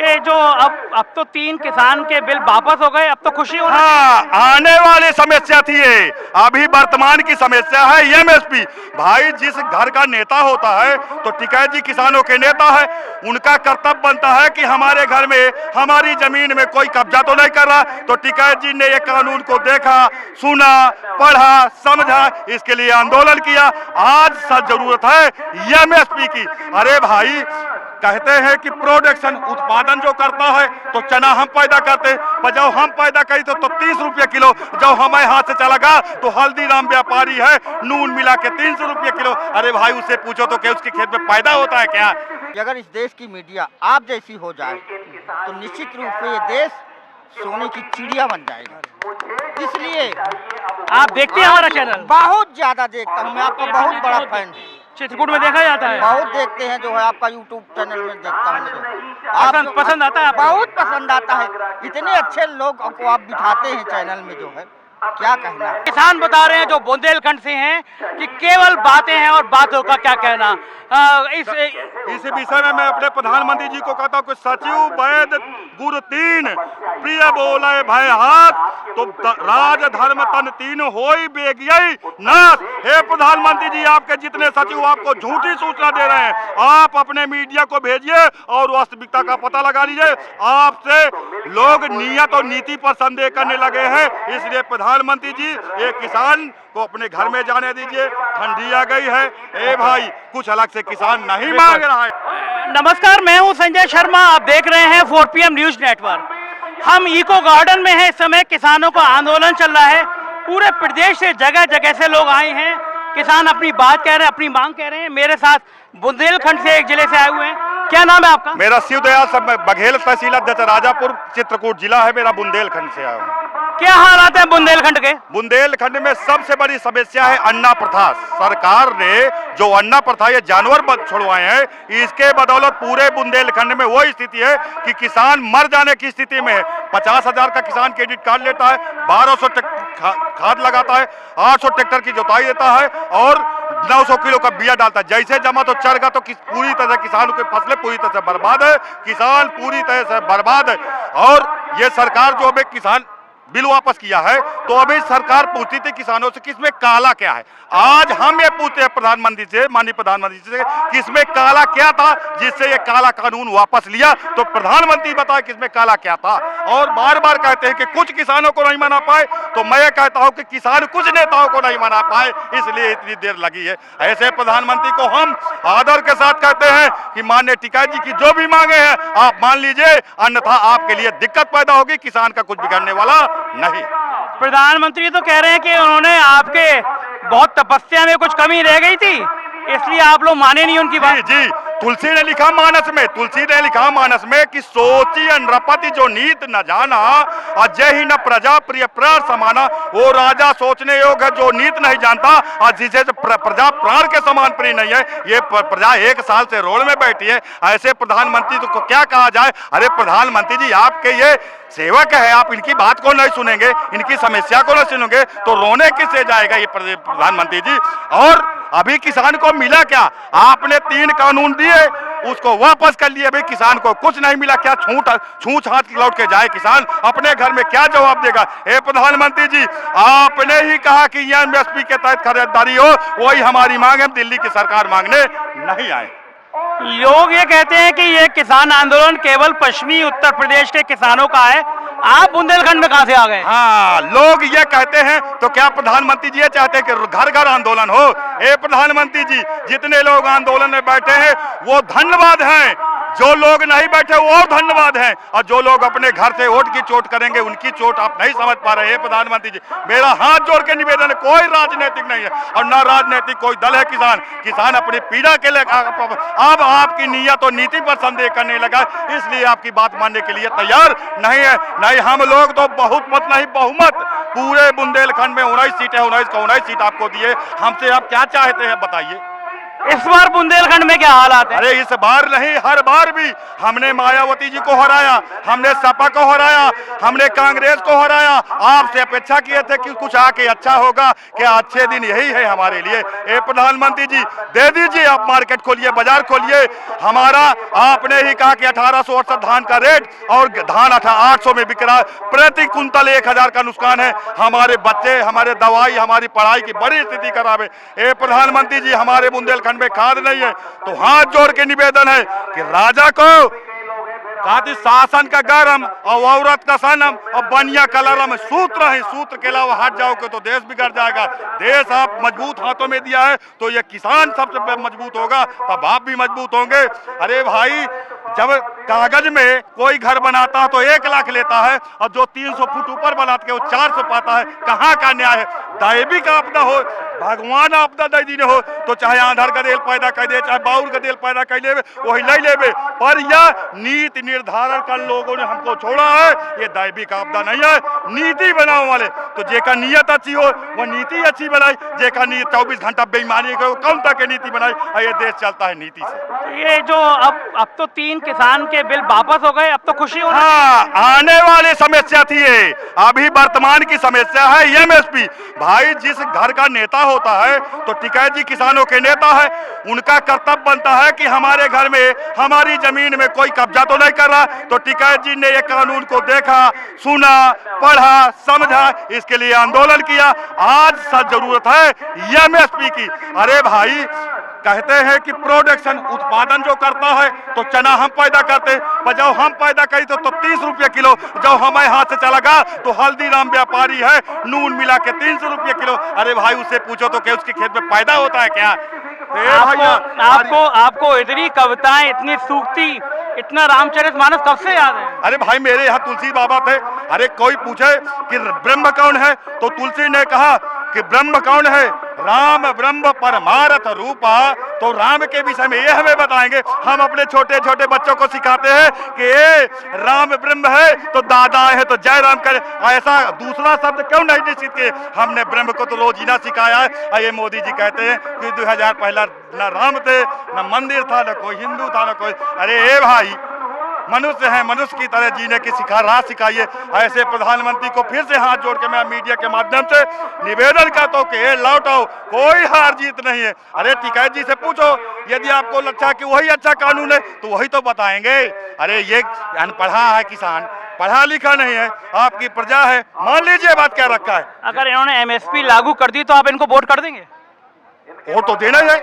ये जो अब तो 3 किसान के बिल वापस हो गए, अब तो खुशी हो रही है। हाँ, आने वाली समस्या थी ये, अभी वर्तमान की समस्या है एमएसपी। भाई जिस घर का नेता होता है तो टिकैत जी किसानों के नेता है, उनका कर्तव्य बनता है कि हमारे घर में हमारी जमीन में कोई कब्जा तो नहीं कर रहा। तो टिकैत जी ने ये कानून को देखा, सुना, पढ़ा, समझा, इसके लिए आंदोलन किया। आज सच जरूरत है एमएसपी की। अरे भाई कहते हैं कि प्रोडक्शन उत्पादन जो करता है तो चना हम पैदा करते हैं, पर जब हम पैदा करी तो 30 रुपये किलो, जब हमारे हाथ से चला गया तो हल्दीराम व्यापारी है नून मिला के 300 रुपये किलो। अरे भाई उससे पूछो तो क्या उसके खेत में पैदा होता है क्या? अगर इस देश की मीडिया आप जैसी हो जाए तो निश्चित रूप से ये देश सोने की चिड़िया बन जाएगा। इसलिए आप देखते हैं हमारा चैनल? बहुत ज्यादा देखता हूँ, मैं आपका बहुत बड़ा फैन हूँ। चित्रकूट में देखा जाता है? बहुत देखते हैं, जो है आपका यूट्यूब चैनल में देखता हूँ। आप पसंद आता है? बहुत पसंद आता है। इतने अच्छे लोग को आप बिठाते हैं चैनल में, जो है क्या कहना। किसान बता रहे हैं जो बुंदेलखंड से हैं कि केवल बातें हैं और बातों का क्या कहना। इस विषय में मैं अपने प्रधानमंत्री जी को कहता हूँ कि सचिव वैद गुरु 3 प्रिय बोले भय हाथ तो राज धर्म तन 3 होई बेगियई नाश। हे प्रधानमंत्री जी, आपके जितने सचिव आपको झूठी सूचना दे रहे हैं, आप अपने मीडिया को भेजिए और वास्तविकता का पता लगा लीजिए। आपसे लोग नियत और नीति पर संदेह करने लगे हैं। इसलिए प्रधानमंत्री जी एक किसान को अपने घर में जाने दीजिए, ठंडी आ गई है। ए भाई कुछ अलग से किसान नहीं मांग रहा है। नमस्कार, मैं हूं संजय शर्मा, आप देख रहे हैं 4PM न्यूज नेटवर्क। हम इको गार्डन में हैं। इस समय किसानों का आंदोलन चल रहा है। पूरे प्रदेश से जगह जगह से लोग आए हैं। किसान अपनी बात कह रहे हैं, अपनी मांग कह रहे हैं। मेरे साथ बुंदेलखंड से एक जिले से आए हुए हैं। क्या नाम है आपका? मेरा शिवदयाल सब बघेल तहसील अध्यक्ष राजापुर चित्रकूट जिला है मेरा। बुंदेलखंड से आया हूँ। क्या हालात है बुंदेलखंड के? बुंदेलखंड में सबसे बड़ी समस्या है अन्ना प्रथा। सरकार ने जो अन्ना प्रथा ये जानवर छुड़वाए हैं, इसके बदौलत पूरे बुंदेलखंड में वो स्थिति है कि किसान मर जाने की स्थिति में है। 50,000 का किसान क्रेडिट कार्ड लेता है, 1200 खाद लगाता है, 800 ट्रैक्टर की जोताई देता है और 900 किलो का बिया डालता है। जैसे जमा तो चढ़ तो पूरी तरह किसानों की फसलें पूरी तरह से बर्बाद है, किसान पूरी तरह से बर्बाद है। और ये सरकार जो अभी किसान बिल वापस किया है तो अभी सरकार पूछती थी किसानों से कि इसमें काला क्या है। आज हम ये पूछते हैं प्रधानमंत्री से, माननीय प्रधानमंत्री से, कि इसमें काला क्या था जिससे ये काला कानून वापस लिया। तो प्रधानमंत्री बताए कि इसमें काला क्या था। और बार बार कहते हैं कि कुछ किसानों को नहीं मना पाए, तो मैं कहता हूं कि किसान कुछ नेताओं को नहीं मना पाए, इसलिए इतनी देर लगी है। ऐसे प्रधानमंत्री को हम आदर के साथ कहते हैं कि माननीय टिकैत जी की जो भी मांगे हैं आप मान लीजिए, अन्यथा आपके लिए दिक्कत पैदा होगी। किसान का कुछ बिगड़ने वाला नहीं। प्रधानमंत्री तो कह रहे हैं कि उन्होंने आपके बहुत तपस्या में कुछ कमी रह गई थी, इसलिए आप लोग माने नहीं उनकी बात। जी, तुलसी ने लिखा मानस में कि सोची नृपति जो नीत न जाना, अजय ही न प्रजा प्रिय प्राण समाना। वो राजा सोचने योग्य है जो नीत नहीं जानता और जिसे प्रजा प्राण के समान प्रिय नहीं है। ये प्रजा 1 साल से रोड में बैठी है। ऐसे प्रधानमंत्री को क्या कहा जाए? अरे प्रधानमंत्री जी, आपके ये सेवक है, आप इनकी बात को नहीं सुनेंगे, इनकी समस्या को नहीं सुनेंगे तो रोने किससे जाएगा ये प्रधानमंत्री जी। और अभी किसान को मिला क्या? आपने 3 कानून दिए, उसको वापस कर लिए, अभी किसान को कुछ नहीं मिला। क्या छूछ हाथ लौट के जाए किसान? अपने घर में क्या जवाब देगा? हे प्रधानमंत्री जी, आपने ही कहा कि एमएसपी के तहत खरीदारी हो, वही हमारी मांग है। दिल्ली की सरकार मांगने नहीं आए। लोग ये कहते हैं कि ये किसान आंदोलन केवल पश्चिमी उत्तर प्रदेश के किसानों का है, आप बुंदेलखंड में कहां से आ गए? हाँ, लोग ये कहते हैं तो क्या प्रधानमंत्री जी ये चाहते हैं कि घर घर आंदोलन हो? ए प्रधानमंत्री जी, जितने लोग आंदोलन में बैठे हैं वो धन्यवाद हैं, जो लोग नहीं बैठे वो धन्यवाद हैं, और जो लोग अपने घर से वोट की चोट करेंगे उनकी चोट आप नहीं समझ पा रहे हैं। प्रधानमंत्री जी, मेरा हाथ जोड़ के निवेदन है, कोई राजनीतिक नहीं है और ना राजनीतिक कोई दल है। किसान अपनी पीड़ा के लिए अब आपकी नीयत और नीति पर संदेह करने लगा, इसलिए आपकी बात मानने के लिए तैयार नहीं है। नहीं, हम लोग तो बहुत मत नहीं बहुमत पूरे बुंदेलखंड में 19 सीटें, 19 का 19 सीट आपको दिए। हमसे आप क्या चाहते हैं बताइए? इस बार बुंदेलखंड में क्या हालात है? अरे इस बार नहीं, हर बार भी हमने मायावती जी को हराया, हमने सपा को हराया, हमने कांग्रेस को हराया। आपसे अपेक्षा किए थे कि कुछ आके अच्छा होगा, क्या अच्छे दिन यही है हमारे लिए। ए प्रधानमंत्री जी, दे दीजिए, आप मार्केट खोलिए, बाजार खोलिए। हमारा आपने ही कहा कि 1868 धान का रेट और धान 800 में बिक रहा है, प्रति कुंतल 1000 का नुकसान है। हमारे बच्चे, हमारे दवाई, हमारी पढ़ाई की बड़ी स्थिति खराब है। ए प्रधानमंत्री जी, हमारे बुंदेलखंड में खाद नहीं है, तो हाथ जोड़ के निवेदन है कि राजा को खातिर शासन का गरम और औरत का सनम और बनिया कलरम सूत्र है, सूत्र के अलावा हट जाओगे तो देश बिगड़ जाएगा। देश आप मजबूत हाथों में दिया है तो ये किसान सबसे मजबूत होगा, तब आप भी मजबूत होंगे। अरे भाई, जब कागज में कोई घर बनाता है तो 1 लाख लेता है और जो 300 फुट ऊपर बनाते वो 400 पाता है। कहाँ का न्याय है? दैविक आपदा हो, भगवान आपदा दे दीने हो तो चाहे आंधर का देल पैदा कर दे, चाहे बाउर का देल पैदा कर ले, वही ले लेवे। पर यह नीति निर्धारण कर लोगों ने हमको छोड़ा है, ये दैविक आपदा नहीं है, नीति बनाओ वाले। तो जेका नीयत अच्छी हो वो नीति अच्छी बनाई, जेका नीयत 24 घंटा बेईमानी करो कौन तक के नीति बनाई, और ये देश चलता है नीति से। ये जो अब तो 3 किसान के बिल वापस हो गए, अब तो खुशी हो। हाँ, आने वाली समस्या थी ये, अभी वर्तमान की समस्या है एमएसपी। भाई, जिस घर का नेता होता है तो टिकैत जी किसानों के नेता है, उनका कर्तव्य बनता है कि हमारे घर में, हमारी जमीन में कोई कब्जा तो नहीं कर रहा। तो टिकैत जी ने ये कानून को देखा, सुना, पढ़ा, समझा, इसके लिए आंदोलन किया। आज सच जरूरत है एमएसपी की। अरे भाई, कहते हैं कि प्रोडक्शन, उत्पादन जो करता है तो चना हम पैदा करते हैं, पर जब हम पैदा करी तो 30 रुपये किलो, जब हमारे हाथ से चला गया तो हल्दीराम व्यापारी है, नून मिला के 300 रुपये किलो। अरे भाई, उससे पूछो तो क्या उसके खेत में पैदा होता है क्या? आपको इतनी कविताएं, इतनी सूक्ति, इतना रामचरितमानस कब से याद है? अरे भाई, मेरे यहाँ तुलसी बाबा थे। अरे कोई पूछे कि ब्रह्म कौन है तो तुलसी ने कहा कि ब्रह्म कौन है, राम ब्रह्म परमार्थ रूपा। तो राम के विषय में ये हमें बताएंगे। हम अपने छोटे छोटे बच्चों को सिखाते हैं कि ये राम ब्रह्म है तो दादा है तो जय राम करे, ऐसा दूसरा शब्द क्यों नहीं निश्चित किए? हमने ब्रह्म को तो रोजीना सिखाया है। और ये मोदी जी कहते हैं कि 2000 पहला न राम थे, न मंदिर था, न कोई हिंदू था, न कोई। अरे ए भाई, मनुष्य है, मनुष्य की तरह जीने की राह सिखाइए। ऐसे प्रधानमंत्री को फिर से हाथ जोड़ के मैं मीडिया के माध्यम से निवेदन करता हूँ कि लौटाओ, कोई हार जीत नहीं है। अरे टिकैत जी से पूछो, यदि आपको लगता है कि वही अच्छा कानून है तो वही तो बताएंगे। अरे ये अनपढ़ा है किसान, पढ़ा लिखा नहीं है, आपकी प्रजा है, मान लीजिए बात क्या रखा है। अगर इन्होंने एमएसपी लागू कर दी तो आप इनको वोट कर देंगे? वोट तो देना है,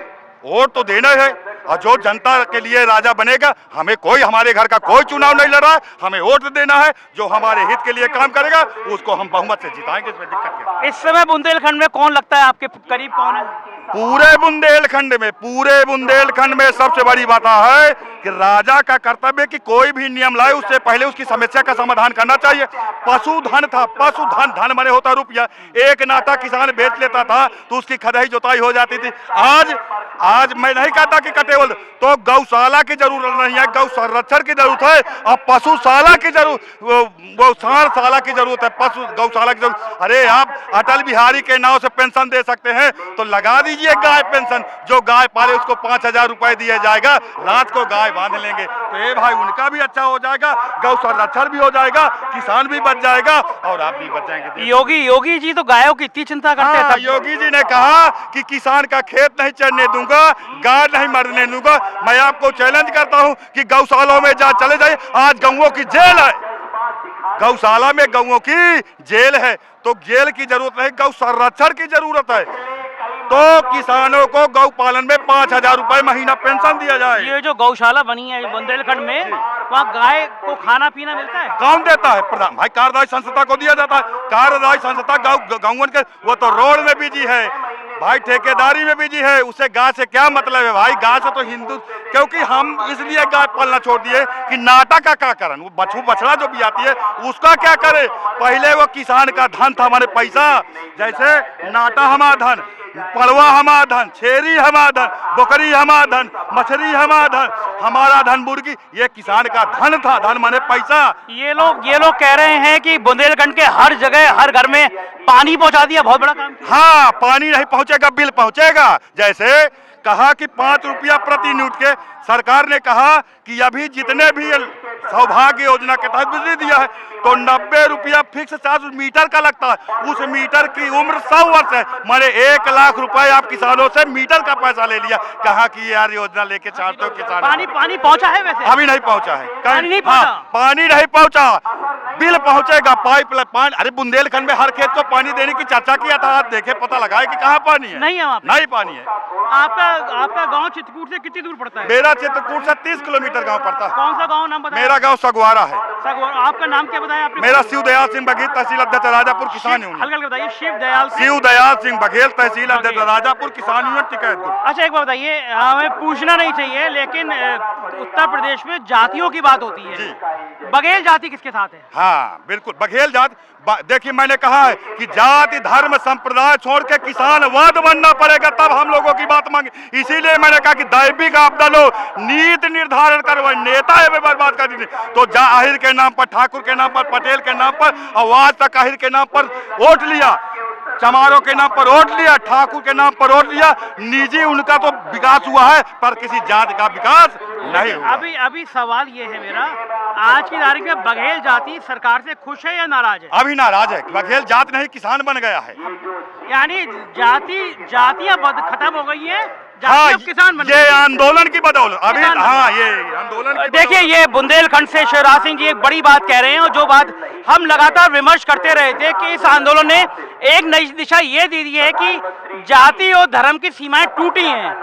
वोट तो देना है। और जो जनता के लिए राजा बनेगा, हमें कोई, हमारे घर का कोई चुनाव नहीं लड़ रहा है, हमें वोट देना है। जो हमारे हित के लिए काम करेगा उसको हम बहुमत से जिताएंगे, इसमें दिक्कत क्या? इस समय बुंदेलखंड में कौन लगता है आपके करीब, कौन है? पूरे बुंदेलखंड में सबसे बड़ी बात है कि राजा का कर्तव्य कि कोई भी नियम लाए उससे पहले उसकी समस्या का समाधान करना चाहिए। पशुधन था, पशुधन, धन माने होता रुपया। एक नाटा किसान बेच लेता था तो उसकी खदाई जोताई हो जाती थी। आज मैं नहीं कहता कि कटेवल, तो गौशाला की जरूरत नहीं है, गौ संरक्षण की जरूरत है और पशुशाला की गौशाला की जरूरत है, पशु गौशाला की जरूरत। अरे आप अटल बिहारी के नाम से पेंशन दे सकते हैं तो लगा दीजिए गाय पेंशन। जो गाय पाले उसको 5000 रुपए दिया जाएगा, रात को गाय बांध लेंगे तो ये भाई उनका भी अच्छा हो जाएगा, गौ संरक्षण भी हो जाएगा, किसान भी बच जाएगा और आप भी बच जाएंगे। योगी जी तो गायों की इतनी चिंता करते हैं। योगी जी ने कहा कि किसान का खेत नहीं चरने दूंगा, गाय नहीं मरने दूंगा। मैं आपको चैलेंज करता हूं कि गौशालों में जा चले जाइए, आज गौओं की जेल है, गौशाला में गौओं की जेल है। तो जेल की जरूरत नहीं, गौ संरक्षण की जरूरत है। तो किसानों को गौ पालन में 5000 रुपए महीना पेंशन दिया जाए। ये जो गौशाला बनी है बुंदेलखंड में, वहाँ गाय को खाना पीना मिलता है? कौन देता है? प्रधान भाई, कार्यदायी संस्था को दिया जाता है। कार्यदायी संस्था गौवन के, वो तो रोड में बिजी है भाई, ठेकेदारी में बिजी है। उससे गाय से क्या मतलब है भाई? गाय से तो हिंदू, क्योंकि हम इसलिए गाय पालना छोड़ दिए कि नाटा का क्या करन, वो बछड़ा जो भी आती है उसका क्या करे? पहले वो किसान का धन था, हमारे पैसा, जैसे नाटा हमारा धन, पड़वा हमारा धन, छेरी हमारा धन, बकरी हमारा धन, मछली हमारा धन, हमारा धन मुर्गी, ये किसान का धन था। धन माने पैसा। ये लोग कह रहे हैं कि बुंदेलखंड के हर जगह, हर घर में पानी पहुंचा दिया, बहुत बड़ा काम। हाँ, पानी नहीं पहुंचेगा, बिल पहुंचेगा। जैसे कहा कि 5 रुपया प्रति यूनिट के। सरकार ने कहा कि अभी जितने भी सौभाग्य योजना के तहत बिजली दिया है तो 90 रुपया फिक्स चार्ज मीटर का लगता है। उस मीटर की उम्र 100 वर्ष है। मैंने 1 लाख रुपए आप किसानों से मीटर का पैसा ले लिया। कहा कि यार योजना लेके चाहते हो किसान। पानी पहुंचा है वैसे? अभी नहीं पहुंचा है। पानी नहीं पहुंचा? पानी नहीं पहुंचा। बिल पहुंचेगा, पाइप। अरे बुंदेलखंड में हर खेत को पानी देने की चर्चा किया था, आप देखे पता लगाए कि कहाँ पानी है? नहीं है वहाँ पे? नहीं पानी है। आपका गांव चित्रकूट से कितनी दूर पड़ता है? मेरा चित्रकूट से 30 किलोमीटर गांव पड़ता है। कौन सा गांव नाम बताया? मेरा गांव सगवारा है। आपका नाम क्या बताया आपने? मेरा शिवदयाल सिंह बघेल, तहसील अध्यक्ष राजापुर, किसान यूनियन। हल्का बताइए। शिवदयाल सिंह बघेल, तहसील अध्यक्ष राजापुर, किसान यूनियन टिकैत। अच्छा एक बात बताइए, हमें पूछना नहीं चाहिए लेकिन उत्तर प्रदेश में जातियों की बात होती है, बघेल जाति किसके साथ है? हाँ बिल्कुल, बघेल जाति। देखिए मैंने कहा है कि जाति धर्म संप्रदाय छोड़ के किसानवाद बनना पड़ेगा, तब हम लोगों की बात मांगे। इसीलिए मैंने कहा कि दैविक आपदा लो, नीति निर्धारण करवाए, नेता है बर्बाद कर दी। तो आहिर के नाम पर, ठाकुर के नाम पर, पटेल के नाम पर, आवाज तक आहिर के नाम पर वोट लिया, चमारों के नाम पर वोट लिया, ठाकुर के नाम पर वोट लिया। निजी उनका तो विकास हुआ है पर किसी जाति का विकास नहीं हुआ। अभी सवाल ये है मेरा, आज की तारीख में बघेल जाति सरकार से खुश है या नाराज है? अभी नाराज है। बघेल जाति नहीं, किसान बन गया है। यानी जातियां खत्म हो गई है, हाँ, किसान बन ये आंदोलन की बदौलत अभी। हाँ, ये आंदोलन। देखिए, ये बुंदेलखंड से शिवराज सिंह जी एक बड़ी बात कह रहे हैं और जो बात हम लगातार विमर्श करते रहे थे कि इस आंदोलन ने एक नई दिशा ये दे दी है कि जाति और धर्म की सीमाएं टूटी हैं,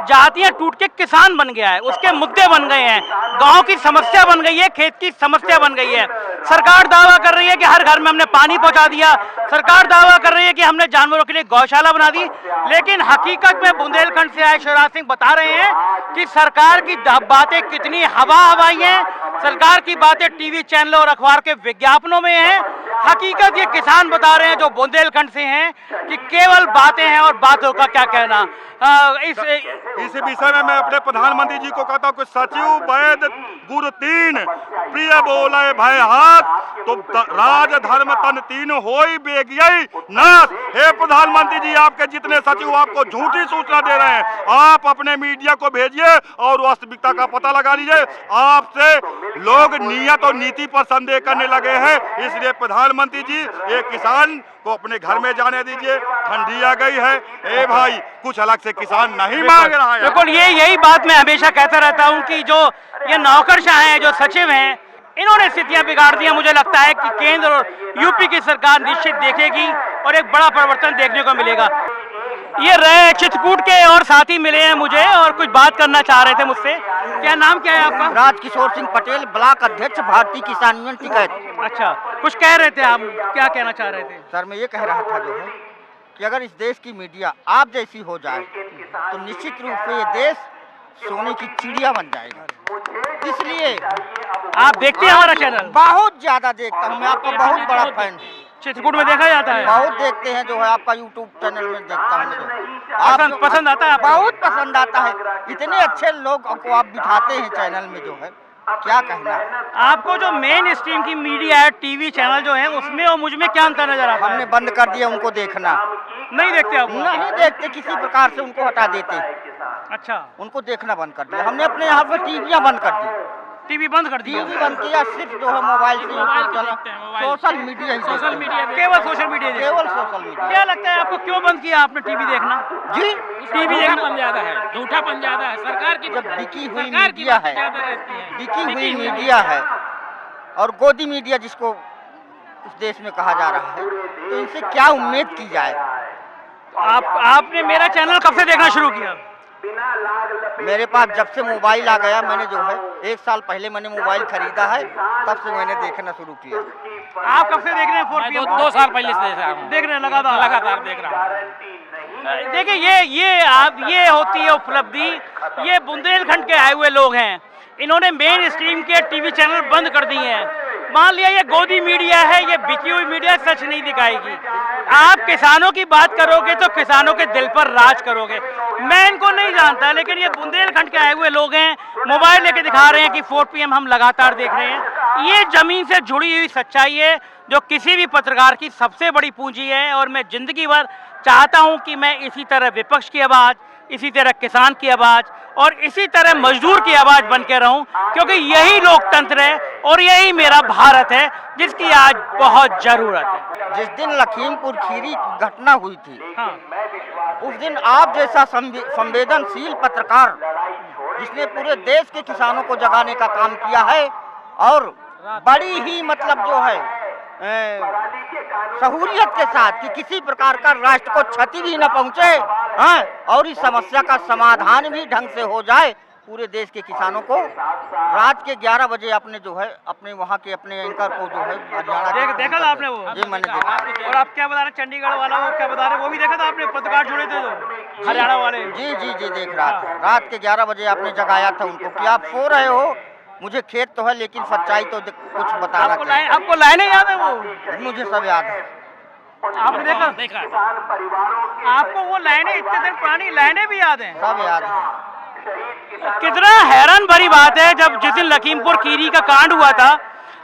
जातियां टूट के किसान बन गया है, उसके मुद्दे बन गए हैं, गांव की समस्या बन गई है, खेत की समस्या बन गई है। सरकार दावा कर रही है कि हर घर में हमने पानी पहुंचा दिया, सरकार दावा कर रही है कि हमने जानवरों के लिए गौशाला बना दी, लेकिन हकीकत में बुंदेलखंड से आए शिवराज सिंह बता रहे हैं कि सरकार की बातें कितनी हवाई हैं, सरकार की बातें टीवी चैनलों और अखबार के विज्ञापनों में हैं। हकीकत ये किसान बता रहे हैं जो बुंदेलखंड से हैं कि केवल बातें हैं और बातों का क्या कहना। इस विषय में मैं अपने प्रधानमंत्री जी को कहता हूँ कि सचिव वैद गुरु तीन प्रिय बोले भय हाथ तो राज धर्म तन तीन होई बेगियई नाश। हे प्रधानमंत्री जी, आपके जितने सचिव आपको झूठी सूचना दे रहे हैं, आप अपने मीडिया को भेजिए और वास्तविकता का पता लगा लीजिए। आपसे लोग नियत और नीति पर संदेह करने लगे हैं। इसलिए प्रधानमंत्री जी, एक किसान को अपने घर में जाने दीजिए, ठंडी आ गई है। ए भाई, कुछ अलग से किसान नहीं मांग रहा है। बिल्कुल, यही बात मैं हमेशा कहता रहता हूं कि जो ये नौकरशाह हैं, जो सचिव हैं, इन्होंने स्थितियां बिगाड़ दी। मुझे लगता है कि केंद्र और यूपी की सरकार निश्चित देखेगी और एक बड़ा परिवर्तन देखने को मिलेगा। ये रहे चित्रकूट के और साथी मिले हैं मुझे और कुछ बात करना चाह रहे थे मुझसे। क्या नाम क्या है आपका? राजकिशोर सिंह पटेल, ब्लॉक अध्यक्ष, भारतीय किसान यूनियन टिकैत। अच्छा, कुछ कह रहे थे आप, क्या कहना चाह रहे थे? सर, मैं ये कह रहा था जो है कि अगर इस देश की मीडिया आप जैसी हो जाए तो निश्चित रूप से ये देश सोने की चिड़िया बन जाएगा। इसलिए आप देखते हैं हमारा चैनल? बहुत ज्यादा देखता हूँ, मैं आपका बहुत बड़ा फैन। चित्रकूट में देखा जाता है? बहुत देखते हैं जो है, आपका यूट्यूब चैनल में देखता हूँ। पसंद आता है? बहुत पसंद आता है। इतने अच्छे लोग को आप बिठाते हैं चैनल में, जो है क्या कहना। आपको जो मेन स्ट्रीम की मीडिया है, टीवी चैनल जो है, उसमें और मुझ में क्या अंतर नजर आता है? हमने बंद कर दिया उनको देखना। नहीं देखते आप? नहीं देखते, किसी प्रकार से उनको हटा देते। अच्छा, उनको देखना बंद कर दिया हमने। अपने यहाँ पे टीवियाँ बंद कर दी, टीवी बंद कर दिया? टीवी बंद किया, सिर्फ जो है मोबाइल से यूट्यूब चला, सोशल मीडिया ही, सोशल मीडिया, केवल सोशल मीडिया, केवल सोशल मीडिया। क्या लगता है आपको, क्यों बंद किया आपने टीवी देखना? जी, टीवी देखना बन ज्यादा है, झूठापन ज्यादा है। सरकार की जब बिकी हुई सरकार की मीडिया बातें है, ज्यादा रहती हैं। बिकी हुई मीडिया है और गोदी मीडिया जिसको इस देश में कहा जा रहा है, तो इनसे क्या उम्मीद की जाए। आपने मेरा चैनल कब से देखना शुरू किया? मेरे पास जब से मोबाइल आ गया, मैंने जो है 1 साल पहले मैंने मोबाइल खरीदा है, तब से मैंने देखना शुरू किया। आप कब से देख रहे हैं? 4PM? 2 साल पहले से देख रहा हूँ। देख रहे हैं लगातार देख रहा हूँ। देखिए, ये होती है उपलब्धि। ये बुंदेलखंड के आए हुए लोग हैं, इन्होंने मेन स्ट्रीम के टीवी चैनल बंद कर दिए हैं। मान लिया ये गोदी मीडिया है, ये बिकी हुई मीडिया सच नहीं दिखाएगी। आप किसानों की बात करोगे तो किसानों के दिल पर राज करोगे। मैं इनको नहीं जानता, लेकिन ये बुंदेलखंड के आए हुए लोग हैं, मोबाइल लेके दिखा रहे हैं कि 4PM हम लगातार देख रहे हैं। ये जमीन से जुड़ी हुई सच्चाई है जो किसी भी पत्रकार की सबसे बड़ी पूंजी है। और मैं जिंदगी भर चाहता हूं कि मैं इसी तरह विपक्ष की आवाज़, इसी तरह किसान की आवाज़ और इसी तरह मजदूर की आवाज़ बन के रहूं, क्योंकि यही लोकतंत्र है और यही मेरा भारत है जिसकी आज बहुत ज़रूरत है। जिस दिन लखीमपुर खीरी घटना हुई थी, हाँ, उस दिन आप जैसा संवेदनशील पत्रकार जिसने पूरे देश के किसानों को जगाने का काम किया है और बड़ी ही मतलब जो है सहूलियत के साथ कि किसी प्रकार का राष्ट्र को क्षति भी न पहुंचे, हाँ, और इस समस्या का समाधान भी ढंग से हो जाए, पूरे देश के किसानों को रात के 11 बजे आपने जो है अपने वहाँ के अपने एंकर को जो है हरियाणा देखा था आपने वो? जी मैंने देखा। और आप क्या बता रहे, चंडीगढ़ वाला वो क्या बता रहे, वो भी देखा था आपने? पत्रकार जुड़े थे तो हरियाणा वाले। जी जी जी देख रहा था। रात के 11 बजे आपने जगाया था उनको कि आप सो रहे हो, मुझे खेत तो है लेकिन सच्चाई तो कुछ बताना चाहिए। आपको लाइनें याद है वो? मुझे सब याद है। आपने देखा? आपको वो लाइनें, इतने दिन पुरानी लाइनें भी याद हैं? सब याद है। कितना हैरान भरी बात है, जब जिस दिन लखीमपुर खीरी का कांड हुआ था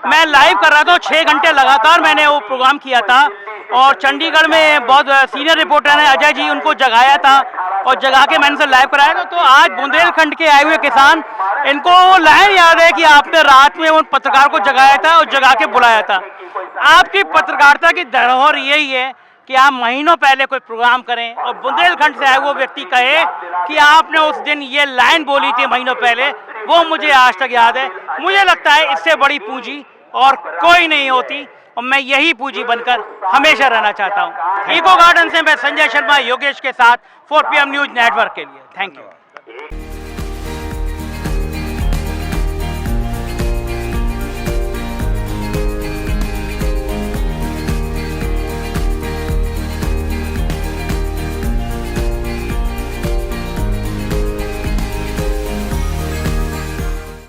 मैं लाइव कर रहा था, 6 घंटे लगातार मैंने वो प्रोग्राम किया था और चंडीगढ़ में बहुत सीनियर रिपोर्टर हैं अजय जी, उनको जगाया था और जगा के मैंने उसे लाइव कराया था। तो आज बुंदेलखंड के आए हुए किसान, इनको वो लाइन याद है कि आपने रात में उन पत्रकार को जगाया था और जगा के बुलाया था। आपकी पत्रकारिता की धरोहर यही है कि आप महीनों पहले कोई प्रोग्राम करें और बुंदेलखंड से आए वो व्यक्ति कहे कि आपने उस दिन ये लाइन बोली थी महीनों पहले, वो मुझे आज तक याद है। मुझे लगता है इससे बड़ी पूंजी और कोई नहीं होती और मैं यही पूंजी बनकर हमेशा रहना चाहता हूँ। इको गार्डन से मैं संजय शर्मा योगेश के साथ 4 PM न्यूज नेटवर्क के लिए। Thank you.